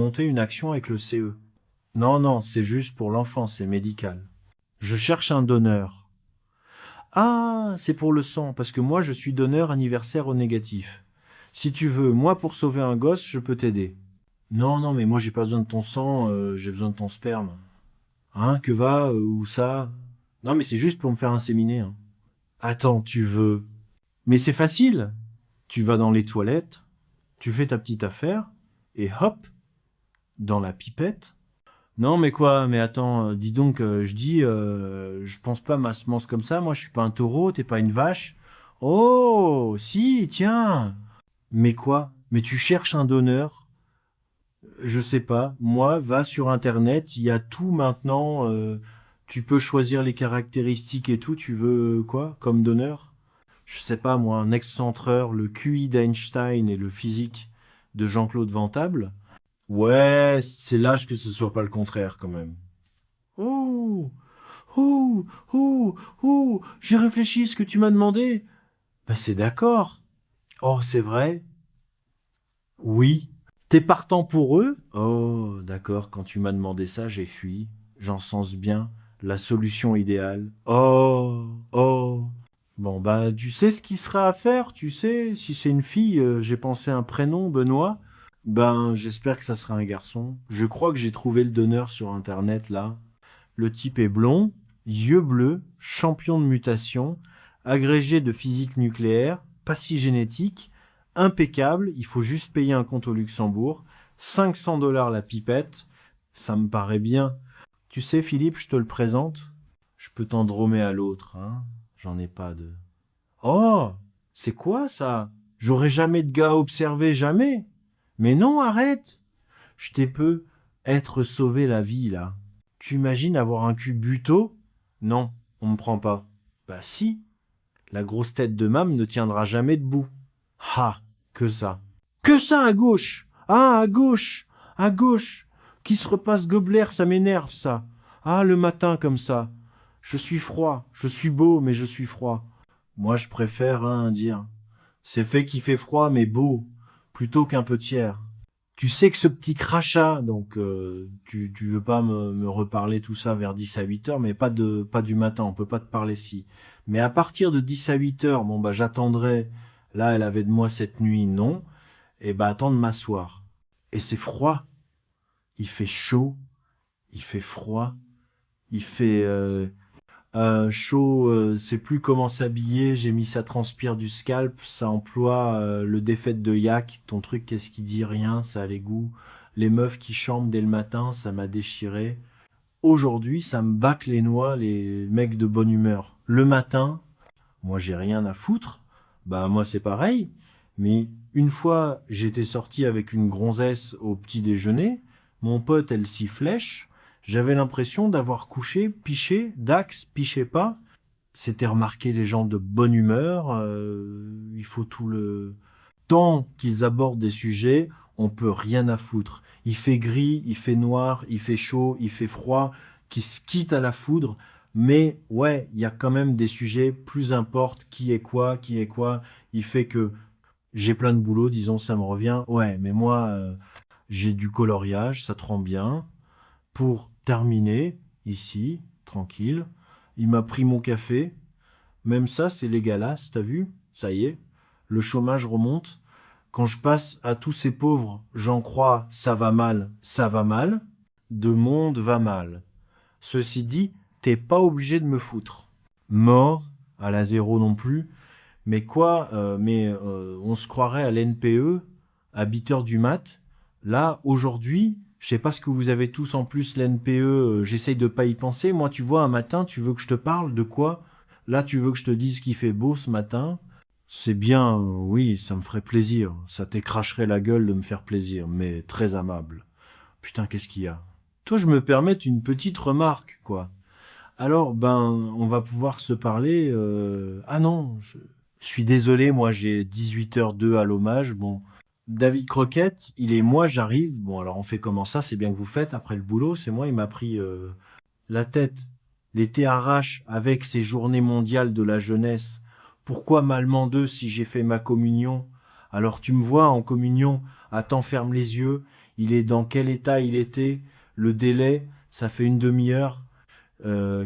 monter une action avec le CE. Non, non, c'est juste pour l'enfant, c'est médical. Je cherche un donneur. Ah, c'est pour le sang, parce que moi je suis donneur anniversaire au négatif. Si tu veux, moi pour sauver un gosse, je peux t'aider. Non, non, mais moi j'ai pas besoin de ton sang, j'ai besoin de ton sperme. Hein, que va, où ça? Non, mais c'est juste pour me faire inséminer. Hein. Attends, tu veux... Mais c'est facile. Tu vas dans les toilettes, tu fais ta petite affaire, et hop, dans la pipette. Non, mais quoi? Mais attends, dis donc, je pense pas ma semence comme ça. Moi, je suis pas un taureau, t'es pas une vache. Oh, si, tiens. Mais quoi? Mais tu cherches un donneur? Je sais pas. Moi, va sur Internet, il y a tout maintenant. Tu peux choisir les caractéristiques et tout. Tu veux quoi comme donneur? Je sais pas, moi, un excentreur, le QI d'Einstein et le physique de Jean-Claude Ventable. Ouais, c'est lâche que ce soit pas le contraire quand même. Oh, oh, oh, oh, j'ai réfléchi à ce que tu m'as demandé. Ben c'est d'accord. Oh, c'est vrai? Oui. T'es partant pour eux? Oh, d'accord, quand tu m'as demandé ça, j'ai fui. J'en sens bien. La solution idéale. Oh, oh. Bon, bah, tu sais ce qui sera à faire, tu sais. Si c'est une fille, j'ai pensé à un prénom, Benoît. Ben, j'espère que ça sera un garçon. Je crois que j'ai trouvé le donneur sur Internet, là. Le type est blond, yeux bleus, champion de mutation, agrégé de physique nucléaire, pas si génétique, impeccable, il faut juste payer un compte au Luxembourg, 500 $ la pipette, ça me paraît bien. Tu sais, Philippe, je te le présente. Je peux t'en dromer à l'autre, hein. J'en ai pas de... Oh, c'est quoi ça? J'aurais jamais de gars observé, jamais. Mais non, arrête. Je t'ai peu être sauvé la vie, là. Tu imagines avoir un cul buto? Non, on me prend pas. Bah si, la grosse tête de Mam ne tiendra jamais debout. Ah, que ça. Que ça à gauche? Ah, à gauche, à gauche. Qui se repasse Gobler, ça m'énerve, ça. Ah, le matin comme ça. Je suis froid, je suis beau, mais je suis froid. Moi, je préfère, dire. C'est fait qu'il fait froid, mais beau, plutôt qu'un peu tiers. Tu sais que ce petit crachat, donc tu veux pas me reparler tout ça vers 10 à 8 heures, mais pas du matin, on peut pas te parler si. Mais à partir de 10 à 8 heures, bon bah j'attendrai. Là, elle avait de moi cette nuit, non. Et bah attends de m'asseoir. Et c'est froid. Il fait chaud, il fait froid, il fait chaud, c'est plus comment s'habiller, j'ai mis ça transpire du scalp, ça emploie le défaite de yak, ton truc qu'est-ce qui dit rien, ça a les goûts. Les meufs qui chantent dès le matin, ça m'a déchiré. Aujourd'hui, ça me bâcle les noix, les mecs de bonne humeur. Le matin, moi j'ai rien à foutre, bah moi c'est pareil, mais une fois j'étais sorti avec une gonzesse au petit déjeuner, mon pote elle s'y flèche, j'avais l'impression d'avoir couché, piché, Dax, piché pas. C'était remarquer les gens de bonne humeur, il faut tout le... Tant qu'ils abordent des sujets, on peut rien à foutre. Il fait gris, il fait noir, il fait chaud, il fait froid, qui se quittent à la foudre, mais ouais, il y a quand même des sujets plus importent, qui est quoi, qui est quoi. Il fait que j'ai plein de boulot, disons, ça me revient. Ouais, mais moi, j'ai du coloriage, ça te rend bien. Pour terminer, ici, tranquille, il m'a pris mon café. Même ça, c'est légalasse, t'as vu? Ça y est, le chômage remonte. Quand je passe à tous ces pauvres, j'en crois, ça va mal, de monde va mal. Ceci dit, t'es pas obligé de me foutre. Mort, à la zéro non plus, mais quoi, on se croirait à l'NPE, à 8 heures du mat. Là, aujourd'hui, je sais pas ce que vous avez tous en plus l'NPE, j'essaye de pas y penser. Moi, tu vois, un matin, tu veux que je te parle de quoi? Là, tu veux que je te dise qu'il fait beau ce matin? C'est bien, oui, ça me ferait plaisir. Ça t'écracherait la gueule de me faire plaisir, mais très amable. Putain, qu'est-ce qu'il y a? Toi, je me permets une petite remarque, quoi. Alors, ben, on va pouvoir se parler. Ah non, je suis désolé, moi j'ai 18h02 à l'hommage. Bon, David Croquette, il est moi, j'arrive. Bon, alors on fait comment ça? C'est bien que vous faites après le boulot. C'est moi, il m'a pris la tête. L'été arrache avec ces journées mondiales de la jeunesse. Pourquoi m'allemandeux si j'ai fait ma communion? Alors tu me vois en communion, attends, ferme les yeux. il est dans quel état il était, le délai, ça fait une demi-heure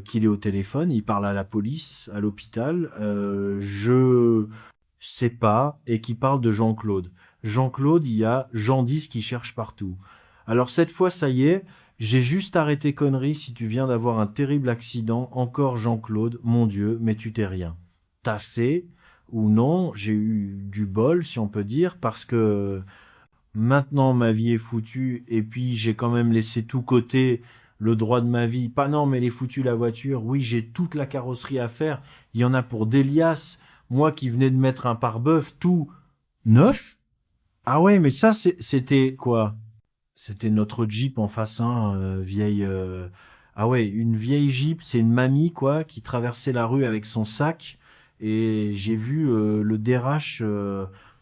qu'il est au téléphone, il parle à la police, à l'hôpital, je sais pas, et qui parle de Jean-Claude. Jean-Claude, il y a Jean 10 qui cherche partout. Alors cette fois, ça y est, j'ai juste arrêté conneries si tu viens d'avoir un terrible accident, encore Jean-Claude, mon Dieu, mais tu t'es rien. Tassé, ou non, j'ai eu du bol, si on peut dire, parce que maintenant ma vie est foutue, et puis j'ai quand même laissé tout côté le droit de ma vie. Pas non, mais elle est foutue la voiture. Oui, j'ai toute la carrosserie à faire. Il y en a pour Délias. Moi qui venais de mettre un pare-bœuf, tout neuf. Ah ouais, mais ça, c'était quoi? C'était notre Jeep en face, hein, vieille. Ah ouais, une vieille Jeep, c'est une mamie quoi qui traversait la rue avec son sac et j'ai vu le DRH.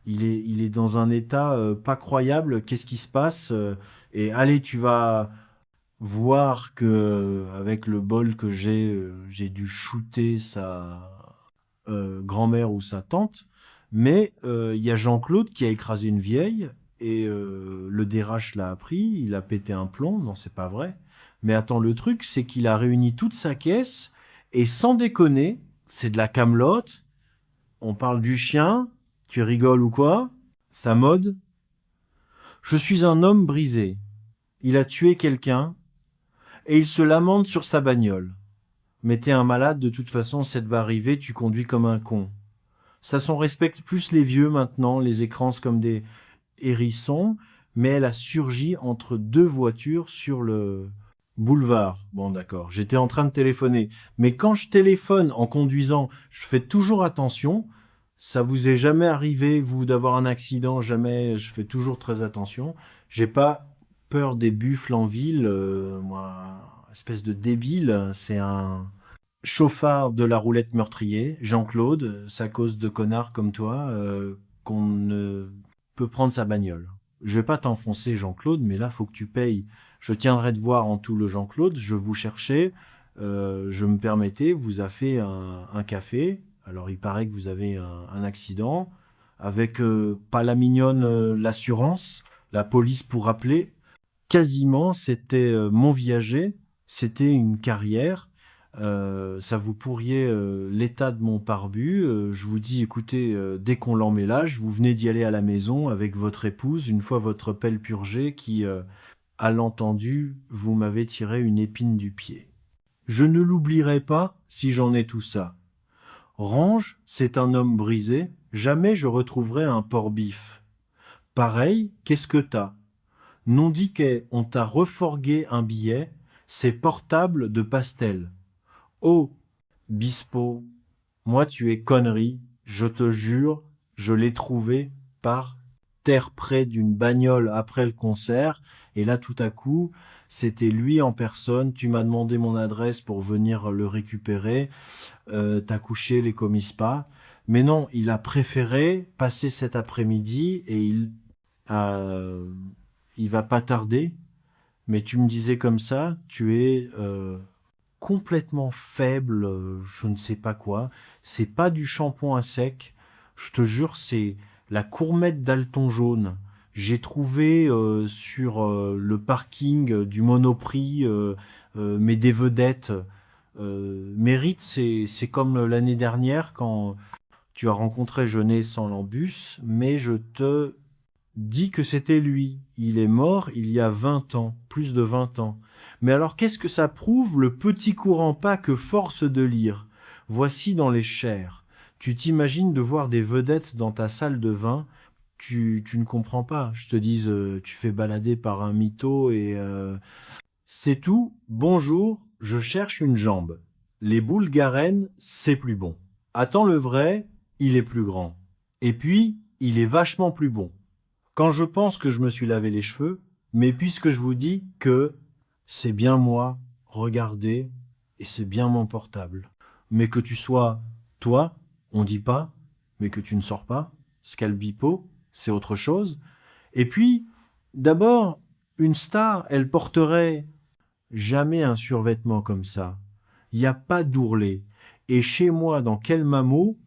Il est dans un état pas croyable. Qu'est-ce qui se passe? Et allez, tu vas voir que avec le bol que j'ai dû shooter sa grand-mère ou sa tante. Mais il y a Jean-Claude qui a écrasé une vieille et le DRH l'a appris, il a pété un plomb, non c'est pas vrai. Mais attends, le truc c'est qu'il a réuni toute sa caisse et sans déconner, c'est de la camelote, on parle du chien, tu rigoles ou quoi? Sa mode? Je suis un homme brisé. Il a tué quelqu'un et il se lamente sur sa bagnole. Mais t'es un malade, de toute façon, ça va arriver, tu conduis comme un con. Ça s'en respecte plus les vieux maintenant, les écrans c'est comme des hérissons, mais elle a surgi entre deux voitures sur le boulevard. Bon d'accord, j'étais en train de téléphoner. Mais quand je téléphone en conduisant, je fais toujours attention. Ça vous est jamais arrivé, vous, d'avoir un accident? Jamais, je fais toujours très attention. J'ai pas peur des buffles en ville, moi, espèce de débile, c'est un chauffard de la roulette meurtrier, Jean-Claude, c'est à cause de connards comme toi qu'on ne peut prendre sa bagnole. Je vais pas t'enfoncer, Jean-Claude, mais là, faut que tu payes. Je tiendrai de voir en tout le Jean-Claude, je vous cherchais, je me permettais, vous a fait un café. Alors, il paraît que vous avez un accident avec pas la mignonne, l'assurance, la police pour rappeler. Quasiment, c'était mon viager, c'était une carrière. Ça vous pourriez l'état de mon pare-but. Je vous dis, écoutez, dès qu'on l'emmêlage, vous venez d'y aller à la maison avec votre épouse, une fois votre pelle purgée, qui, à l'entendu, vous m'avez tiré une épine du pied. Je ne l'oublierai pas si j'en ai tout ça. Range, c'est un homme brisé, jamais je retrouverai un porc-bif. Pareil, qu'est-ce que t'as? Non dit qu'on t'a reforgué un billet, c'est portable de pastel. Oh, Bispo, moi tu es connerie, je te jure, je l'ai trouvé par terre près d'une bagnole après le concert, et là tout à coup, c'était lui en personne, tu m'as demandé mon adresse pour venir le récupérer, t'as couché les commis pas, mais non, il a préféré passer cet après-midi et il va pas tarder, mais tu me disais comme ça, tu es complètement faible, je ne sais pas quoi. C'est pas du shampoing à sec. Je te jure, c'est la courmette d'Alton jaune. J'ai trouvé sur le parking du Monoprix, mais des vedettes. Mérite, c'est comme l'année dernière quand tu as rencontré Jeunet sans l'embus, mais je te dis que c'était lui. Il est mort il y a 20 ans, plus de 20 ans. Mais alors qu'est-ce que ça prouve, le petit courant pas que force de lire? Voici dans les chairs. Tu t'imagines de voir des vedettes dans ta salle de vin, tu ne comprends pas. Je te dis, tu fais balader par un mytho et c'est tout. Bonjour, je cherche une jambe. Les boules Garenne, c'est plus bon. Attends le vrai, il est plus grand. Et puis, il est vachement plus bon. Quand je pense que je me suis lavé les cheveux, mais puisque je vous dis que c'est bien moi, regardez, et c'est bien mon portable. Mais que tu sois toi, on dit pas, mais que tu ne sors pas, Scalbipo, c'est autre chose. Et puis, d'abord, une star, elle porterait jamais un survêtement comme ça. Il n'y a pas d'ourlet. Et chez moi, dans quel mammot,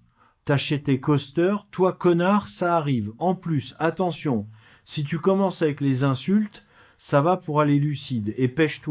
t'achètes tes coasters, toi connard, ça arrive. En plus, attention, si tu commences avec les insultes, Ça va pour aller lucide, et pêche-toi.